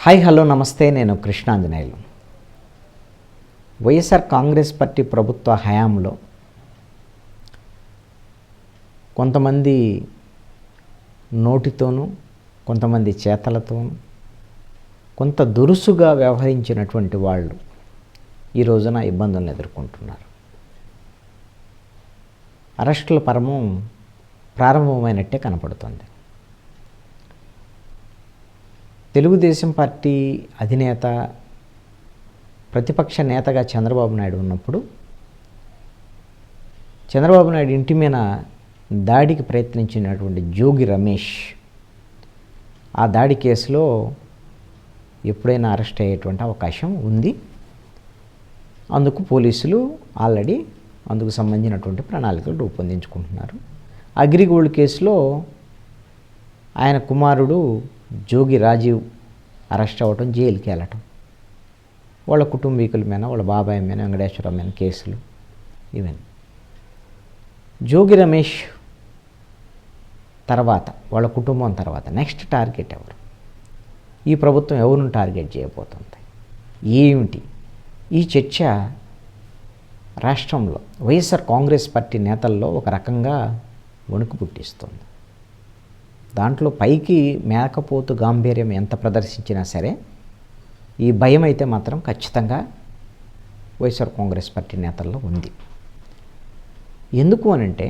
Hi hello నమస్తే, నేను Krishnanjaneyulu. YSR Congress party ప్రభుత్వ హయాంలో కొంతమంది నోటితోనూ కొంతమంది చేతలతోనూ కొంత దురుసుగా వ్యవహరించినటువంటి వాళ్ళు ఈ రోజున ఇబ్బందులను ఎదుర్కొంటున్నారు. అరెస్టుల పర్వం ప్రారంభమైనట్టే కనపడుతుంది. తెలుగుదేశం పార్టీ అధినేత, ప్రతిపక్ష నేతగా చంద్రబాబు నాయుడు ఉన్నప్పుడు చంద్రబాబు నాయుడు ఇంటి మీద దాడికి ప్రయత్నించినటువంటి జోగి రమేష్ ఆ దాడి కేసులో ఎప్పుడైనా అరెస్ట్ అయ్యేటువంటి అవకాశం ఉంది. అందుకు పోలీసులు ఆల్రెడీ అందుకు సంబంధించినటువంటి ప్రణాళికలు రూపొందించుకుంటున్నారు. అగ్రిగోల్డ్ కేసులో ఆయన కుమారుడు జోగి రాజీవ్ అరెస్ట్ అవ్వటం, జైలుకి వెళ్ళటం, వాళ్ళ కుటుంబీకుల మీద, వాళ్ళ బాబాయ్ మీద, వెంకటేశ్వర మీద కేసులు ఇవన్నీ. జోగి రమేష్ తర్వాత వాళ్ళ కుటుంబం తర్వాత నెక్స్ట్ టార్గెట్ ఎవరు? ఈ ప్రభుత్వం ఎవరిని టార్గెట్ చేయబోతుంది? ఏమిటి ఈ చర్చ రాష్ట్రంలో వైఎస్ఆర్ కాంగ్రెస్ పార్టీ నేతల్లో ఒక రకంగా వణుకు పుట్టిస్తుంది. దాంట్లో పైకి మేకపోతు గాంభీర్యం ఎంత ప్రదర్శించినా సరే ఈ భయం అయితే మాత్రం ఖచ్చితంగా వైఎస్ఆర్ కాంగ్రెస్ పార్టీ నేతల్లో ఉంది. ఎందుకు అనంటే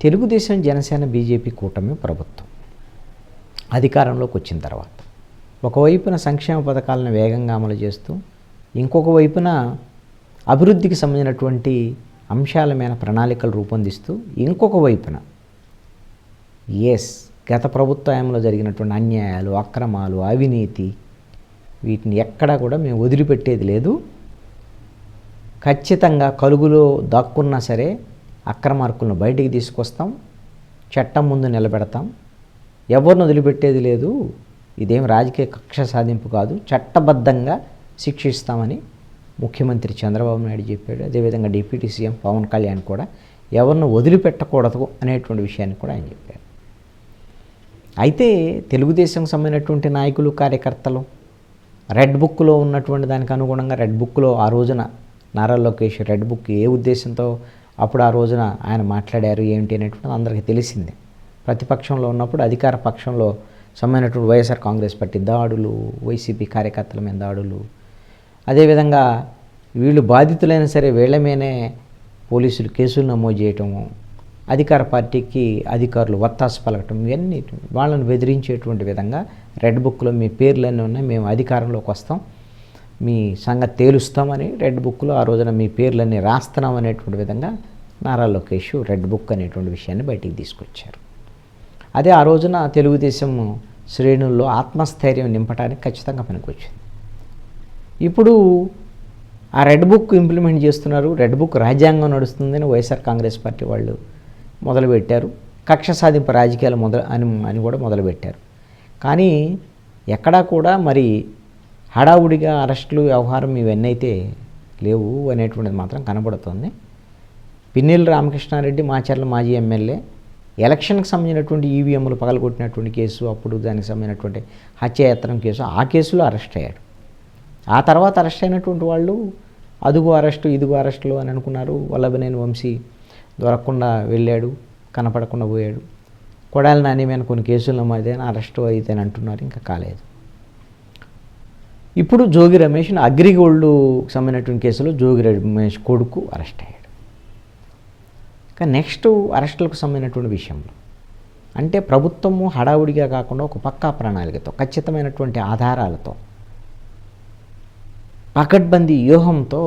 తెలుగుదేశం, జనసేన, బీజేపీ కూటమి ప్రభుత్వం అధికారంలోకి వచ్చిన తర్వాత ఒకవైపున సంక్షేమ పథకాలను వేగంగా అమలు చేస్తూ, ఇంకొక వైపున అభివృద్ధికి సంబంధించినటువంటి అంశాల మీద ప్రణాళికలు రూపొందిస్తూ, ఇంకొక వైపున గత ప్రభుత్వంలో జరిగినటువంటి అన్యాయాలు, అక్రమాలు, అవినీతి వీటిని ఎక్కడా కూడా మేము వదిలిపెట్టేది లేదు. ఖచ్చితంగా కలుగులో దాక్కున్నా సరే అక్రమార్కులను బయటికి తీసుకొస్తాం, చట్టం ముందు నిలబెడతాం, ఎవరిని వదిలిపెట్టేది లేదు, ఇదేం రాజకీయ కక్ష సాధింపు కాదు, చట్టబద్ధంగా శిక్షిస్తామని ముఖ్యమంత్రి చంద్రబాబు నాయుడు చెప్పాడు. అదేవిధంగా డిప్యూటీ సీఎం పవన్ కళ్యాణ్ కూడా ఎవరిని వదిలిపెట్టకూడదు అనేటువంటి విషయాన్ని కూడా ఆయన చెప్పారు. అయితే తెలుగుదేశం సంబంధించినటువంటి నాయకులు, కార్యకర్తలు రెడ్ బుక్లో ఉన్నటువంటి దానికి అనుగుణంగా రెడ్ బుక్లో ఆ రోజున నారా లోకేష్ రెడ్ బుక్ ఏ ఉద్దేశంతో అప్పుడు ఆ రోజున ఆయన మాట్లాడారు ఏమిటి అనేటువంటి అందరికీ తెలిసిందే. ప్రతిపక్షంలో ఉన్నప్పుడు అధికార పక్షంలో సంబంధించినటువంటి వైఎస్ఆర్ కాంగ్రెస్ పార్టీ దాడులు, వైసీపీ కార్యకర్తల మీద దాడులు, అదేవిధంగా వీళ్ళు బాధితులైనా సరే వీళ్ళ మీదనే పోలీసులు కేసులు నమోదు చేయటము, అధికార పార్టీకి అధికారులు వత్తాసు పలకటం, ఇవన్నీ వాళ్ళని బెదిరించేటువంటి విధంగా రెడ్ బుక్లో మీ పేర్లన్నీ ఉన్నాయి, మేము అధికారంలోకి వస్తాం, మీ సంగతి తేలుస్తామని రెడ్ బుక్లో ఆ రోజున మీ పేర్లన్నీ రాస్తున్నాం అనేటువంటి విధంగా నారా లోకేష్ రెడ్ బుక్ అనేటువంటి విషయాన్ని బయటికి తీసుకొచ్చారు. అదే ఆ రోజున తెలుగుదేశం శ్రేణుల్లో ఆత్మస్థైర్యం నింపడానికి ఖచ్చితంగా పనికొచ్చింది. ఇప్పుడు ఆ రెడ్ బుక్ ఇంప్లిమెంట్ చేస్తున్నారు. రెడ్ బుక్ రాజ్యాంగం నడుస్తుందని వైఎస్ఆర్ కాంగ్రెస్ పార్టీ వాళ్ళు మొదలుపెట్టారు. కక్ష సాధింపు రాజకీయాలు అని కూడా మొదలుపెట్టారు. కానీ ఎక్కడా కూడా మరి హడావుడిగా అరెస్టులు, వ్యవహారం ఇవన్నీ అయితే లేవు అనేటువంటిది మాత్రం కనబడుతుంది. పిన్నెల్లి రామకృష్ణారెడ్డి, మాచర్ల మాజీ ఎమ్మెల్యే, ఎలక్షన్కి సంబంధించినటువంటి ఈవీఎంలు పగలగొట్టినటువంటి కేసు, అప్పుడు దానికి సంబంధించినటువంటి హత్యాయత్నం కేసు, ఆ కేసులో అరెస్ట్ అయ్యాడు. ఆ తర్వాత అరెస్ట్ అయినటువంటి వాళ్ళు అదుగు అరెస్టు, ఇదుగు అరెస్టులు అని అనుకున్నారు. వల్లభనేని వంశీ దొరకకుండా వెళ్ళాడు, కనపడకుండా పోయాడు. కొడాలి నాని మీద కొన్ని కేసులు నమోదైనా అరెస్టు అయితేనే అంటున్నారు, ఇంకా కాలేదు. ఇప్పుడు జోగి రమేష్ అగ్రిగోల్డ్ సంబంధించినటువంటి కేసులో జోగి రమేష్ కొడుకు అరెస్ట్ అయ్యాడు. కానీ నెక్స్ట్ అరెస్టులకు సంబంధించినటువంటి విషయంలో అంటే ప్రభుత్వము హడావుడిగా కాకుండా ఒక పక్కా ప్రణాళికతో, ఖచ్చితమైనటువంటి ఆధారాలతో, పకడ్బందీ వ్యూహంతో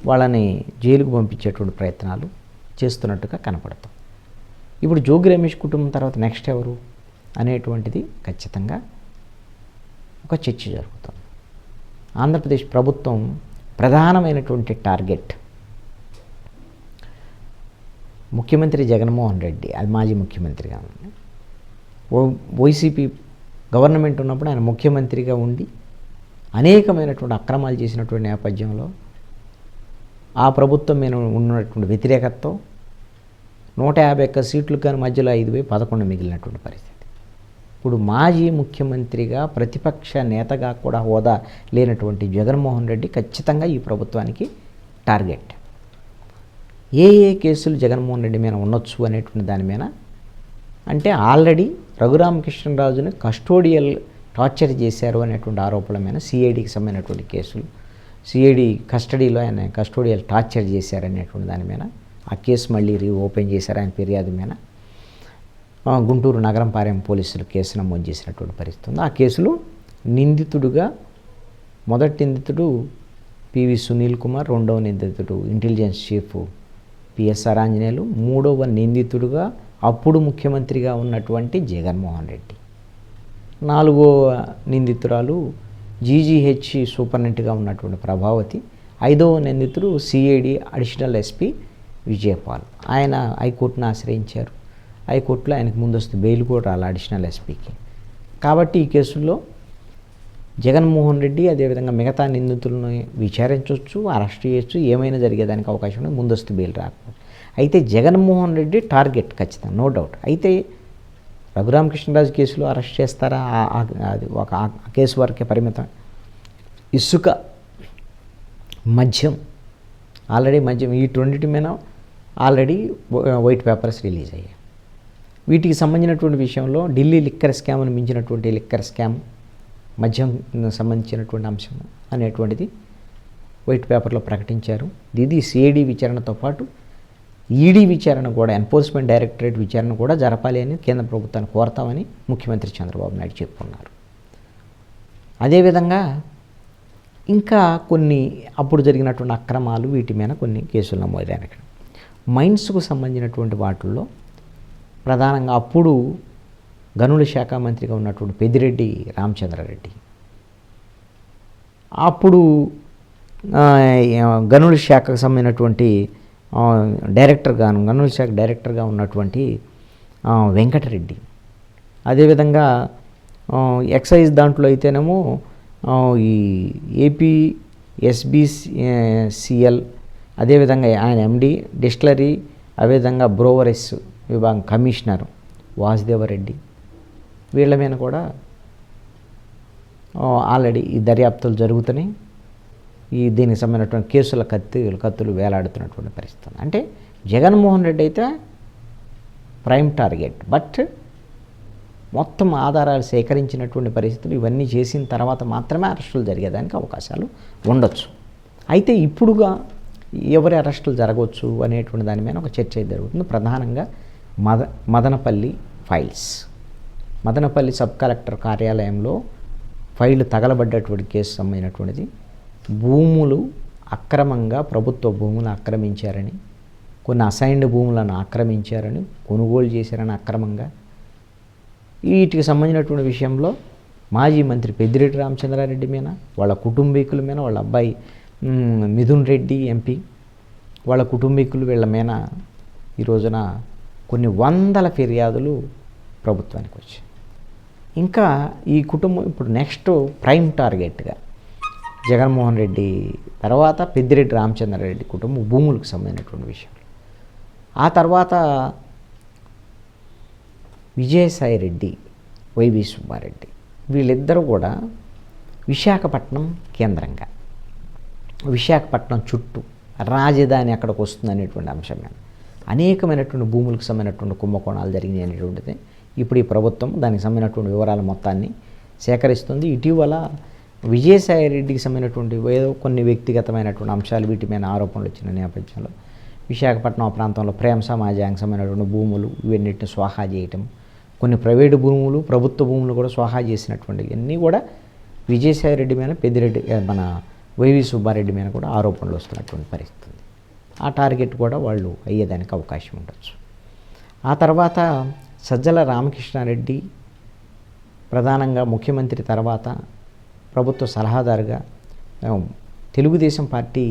వాళ్ళని జైలుకు పంపించేటువంటి ప్రయత్నాలు చేస్తున్నట్టుగా కనపడతాం. ఇప్పుడు జోగి రమేష్ కుటుంబం తర్వాత నెక్స్ట్ ఎవరు అనేటువంటిది ఖచ్చితంగా ఒక చర్చ జరుగుతుంది. ఆంధ్రప్రదేశ్ ప్రభుత్వం ప్రధానమైనటువంటి టార్గెట్ ముఖ్యమంత్రి జగన్మోహన్ రెడ్డి, అది మాజీ ముఖ్యమంత్రిగా ఉంది. వైసీపీ గవర్నమెంట్ ఉన్నప్పుడు ఆయన ముఖ్యమంత్రిగా ఉండి అనేకమైనటువంటి అక్రమాలు చేసినటువంటి నేపథ్యంలో ఆ ప్రభుత్వం మీద ఉన్నటువంటి వ్యతిరేకతతో 151 సీట్లు కానీ మధ్యలో 5 పోయి 11 మిగిలినటువంటి పరిస్థితి. ఇప్పుడు మాజీ ముఖ్యమంత్రిగా ప్రతిపక్ష నేతగా కూడా హోదా లేనటువంటి జగన్మోహన్ రెడ్డి ఖచ్చితంగా ఈ ప్రభుత్వానికి టార్గెట్. ఏ కేసులు జగన్మోహన్ రెడ్డి మీద ఉండొచ్చు అనేటువంటి దాని మీద అంటే ఆల్రెడీ రఘురామకృష్ణరాజుని కస్టోడియల్ టార్చర్ చేశారు అనేటువంటి ఆరోపణల మీద సిఐడికి సంబంధించినటువంటి కేసులు, సిఐడి కస్టడీలో ఆయన కస్టోడియల్ టార్చర్ చేశారనేటువంటి దాని మీద ఆ కేసు మళ్ళీ ఓపెన్ చేశారు ఆయన ఫిర్యాదు మీద. గుంటూరు నగరంపాలెం పోలీసులు కేసు నమోదు చేసినటువంటి పరిస్థితి ఉంది. ఆ కేసులో నిందితుడుగా మొదటి నిందితుడు పివి సునీల్ కుమార్, రెండవ నిందితుడు ఇంటెలిజెన్స్ చీఫ్ పిఎస్ఆర్ ఆంజనేయులు, మూడవ నిందితుడుగా అప్పుడు ముఖ్యమంత్రిగా ఉన్నటువంటి జగన్మోహన్ రెడ్డి, నాలుగో నిందితురాలు జీజీహెచ్ సూపరింటెండెంట్గా ఉన్నటువంటి ప్రభావతి, ఐదవ నిందితుడు సిఐడి అడిషనల్ ఎస్పీ విజయపాల్. ఆయన హైకోర్టును ఆశ్రయించారు. హైకోర్టులో ఆయనకు ముందస్తు బెయిల్ కూడా రాలి అడిషనల్ ఎస్పీకి. కాబట్టి ఈ కేసుల్లో జగన్మోహన్ రెడ్డి అదేవిధంగా మిగతా నిందితులను విచారించవచ్చు, అరెస్ట్ చేయొచ్చు, ఏమైనా జరిగేదానికి అవకాశం ఉంది, ముందస్తు బెయిల్ రాకపోతే. అయితే జగన్మోహన్ రెడ్డి టార్గెట్ ఖచ్చితంగా, నో డౌట్. అయితే రఘురామకృష్ణరాజు కేసులో అరెస్ట్ చేస్తారా? అది ఒక కేసు వరకే పరిమితం. ఇసుక, మద్యం, ఆల్రెడీ మద్యం, ఈ రెండింటి మీద ఆల్రెడీ వైట్ పేపర్స్ రిలీజ్ అయ్యాయి. వీటికి సంబంధించినటువంటి విషయంలో ఢిల్లీ లిక్కర్ స్కామ్ను మించినటువంటి లిక్కర్ స్కామ్, మద్యం సంబంధించినటువంటి అంశం అనేటువంటిది వైట్ పేపర్లో ప్రకటించారు. ఇది సిఐడి విచారణతో పాటు ఈడీ విచారణ కూడా, ఎన్ఫోర్స్మెంట్ డైరెక్టరేట్ విచారణ కూడా జరపాలి అని కేంద్ర ప్రభుత్వాన్ని కోరతామని ముఖ్యమంత్రి చంద్రబాబు నాయుడు చెప్పుకున్నారు. అదేవిధంగా ఇంకా కొన్ని అప్పుడు జరిగినటువంటి అక్రమాలు, వీటి మీద కొన్ని కేసులు నమోదైన మైన్స్కు సంబంధించినటువంటి వాటిల్లో ప్రధానంగా అప్పుడు గనుల శాఖ మంత్రిగా ఉన్నటువంటి పెద్దిరెడ్డి రామచంద్రారెడ్డి, అప్పుడు గనుల శాఖకు సంబంధించినటువంటి గనుల శాఖ డైరెక్టర్గా ఉన్నటువంటి వెంకటరెడ్డి, అదేవిధంగా ఎక్సైజ్ దాంట్లో అయితేనేమో ఈ ఏపీ ఎస్బిసిఎల్, అదేవిధంగా ఆయన ఎండి డిస్టిలరీ, అదేవిధంగా బ్రోవరెస్ విభాగం కమిషనర్ వాసుదేవరెడ్డి, వీళ్ళ మీద కూడా ఆల్రెడీ ఈ దర్యాప్తులు జరుగుతున్నాయి. దీనికి సంబంధించినటువంటి కేసుల కత్తులు వేలాడుతున్నటువంటి పరిస్థితి. అంటే జగన్మోహన్ రెడ్డి అయితే ప్రైమ్ టార్గెట్. బట్ మొత్తం ఆధారాలు సేకరించినటువంటి పరిస్థితులు ఇవన్నీ చేసిన తర్వాత మాత్రమే అరెస్టులు జరిగేదానికి అవకాశాలు ఉండొచ్చు. అయితే ఇప్పుడుగా ఎవరి అరెస్టులు జరగవచ్చు అనేటువంటి దాని మీద ఒక చర్చ జరుగుతుంది. ప్రధానంగా Madanapalle files, Madanapalle sub collector కార్యాలయంలో ఫైళ్ళు తగలబడ్డటువంటి కేసు సంబంధించినటువంటిది. భూములు అక్రమంగా, ప్రభుత్వ భూములు ఆక్రమించారని, కొన్ని అసైన్డ్ భూములను ఆక్రమించారని, కొనుగోలు చేశారని అక్రమంగా, వీటికి సంబంధించినటువంటి విషయంలో మాజీ మంత్రి పెద్దిరెడ్డి రామచంద్రారెడ్డి మీద, వాళ్ళ కుటుంబీకుల మీద, వాళ్ళ అబ్బాయి మిథున్ రెడ్డి ఎంపీ, వాళ్ళ కుటుంబీకులు వీళ్ళ మీద ఈ రోజున కొన్ని వందల ఫిర్యాదులు ప్రభుత్వానికి వచ్చాయి. ఇంకా ఈ కుటుంబం ఇప్పుడు నెక్స్ట్ ప్రైమ్ టార్గెట్గా జగన్మోహన్ రెడ్డి తర్వాత పెద్దిరెడ్డి రామచంద్రారెడ్డి కుటుంబం భూములకు సంబంధించినటువంటి విషయం. ఆ తర్వాత విజయసాయిరెడ్డి, వైవి సుబ్బారెడ్డి, వీళ్ళిద్దరూ కూడా విశాఖపట్నం కేంద్రంగా, విశాఖపట్నం చుట్టూ రాజధాని అక్కడికి వస్తుంది అనేటువంటి అంశం మీద అనేకమైనటువంటి భూములకు సంబంధించినటువంటి కుంభకోణాలు జరిగినాయి అనేటువంటిది ఇప్పుడు ఈ ప్రభుత్వం దానికి సంబంధించినటువంటి వివరాల మొత్తాన్ని సేకరిస్తుంది. ఇటీవల విజయసాయిరెడ్డికి సంబంధించినటువంటి ఏదో కొన్ని వ్యక్తిగతమైనటువంటి అంశాలు, వీటి మీద ఆరోపణలు వచ్చిన నేపథ్యంలో విశాఖపట్నం ప్రాంతంలో ప్రేమ సమాజానికి సంబంధించినటువంటి భూములు ఇవన్నిటిని స్వాహా చేయటం, కొన్ని ప్రైవేటు భూములు, ప్రభుత్వ భూములు కూడా స్వాహా చేసినటువంటి ఇవన్నీ కూడా విజయసాయిరెడ్డి మీద, పెద్దిరెడ్డి మన వైవి సుబ్బారెడ్డి మీద కూడా ఆరోపణలు వస్తున్నటువంటి పరిస్థితి. ఆ టార్గెట్ కూడా వాళ్ళు అయ్యేదానికి అవకాశం ఉండొచ్చు. ఆ తర్వాత సజ్జల రామకృష్ణారెడ్డి ప్రధానంగా ముఖ్యమంత్రి తర్వాత ప్రభుత్వ సలహాదారుగా తెలుగుదేశం పార్టీ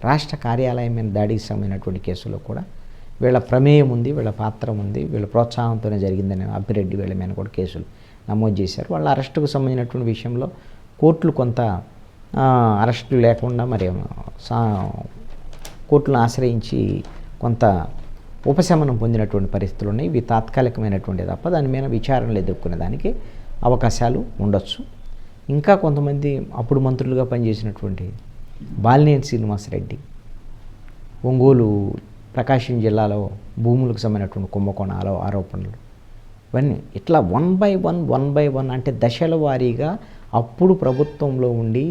రాష్ట్ర కార్యాలయం మీద దాడికి సంబంధించినటువంటి కేసులో కూడా వీళ్ళ ప్రమేయం ఉంది, వీళ్ళ పాత్ర ఉంది, వీళ్ళ ప్రోత్సాహంతోనే జరిగిందని అప్పిరెడ్డి వీళ్ళ మీద కూడా కేసులు నమోదు చేశారు. వాళ్ళ అరెస్టుకు సంబంధించినటువంటి విషయంలో కోర్టులు కొంత అరెస్టులు లేకుండా మరి కోర్టులను ఆశ్రయించి కొంత ఉపశమనం పొందినటువంటి పరిస్థితులు ఉన్నాయి. ఇవి తాత్కాలికమైనటువంటి తప్ప దాని మీద విచారణలు ఎదుర్కొనే దానికి అవకాశాలు ఉండొచ్చు. ఇంకా కొంతమంది అప్పుడు మంత్రులుగా పనిచేసినటువంటి బాలినేని శ్రీనివాసరెడ్డి, ఒంగోలు ప్రకాశం జిల్లాలో భూములకు సంబంధించినటువంటి కుంభకోణాలు ఆరోపణలు, ఇవన్నీ ఇట్లా వన్ బై వన్ అంటే దశల వారీగా అప్పుడు ప్రభుత్వంలో ఉండి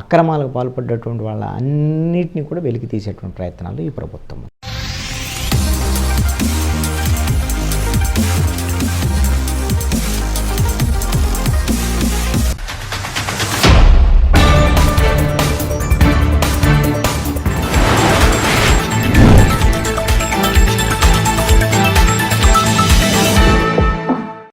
అక్రమాలకు పాల్పడ్డటువంటి వాళ్ళ అన్నిటినీ కూడా వెలికి తీసేటువంటి ప్రయత్నాలు ఈ ప్రభుత్వం.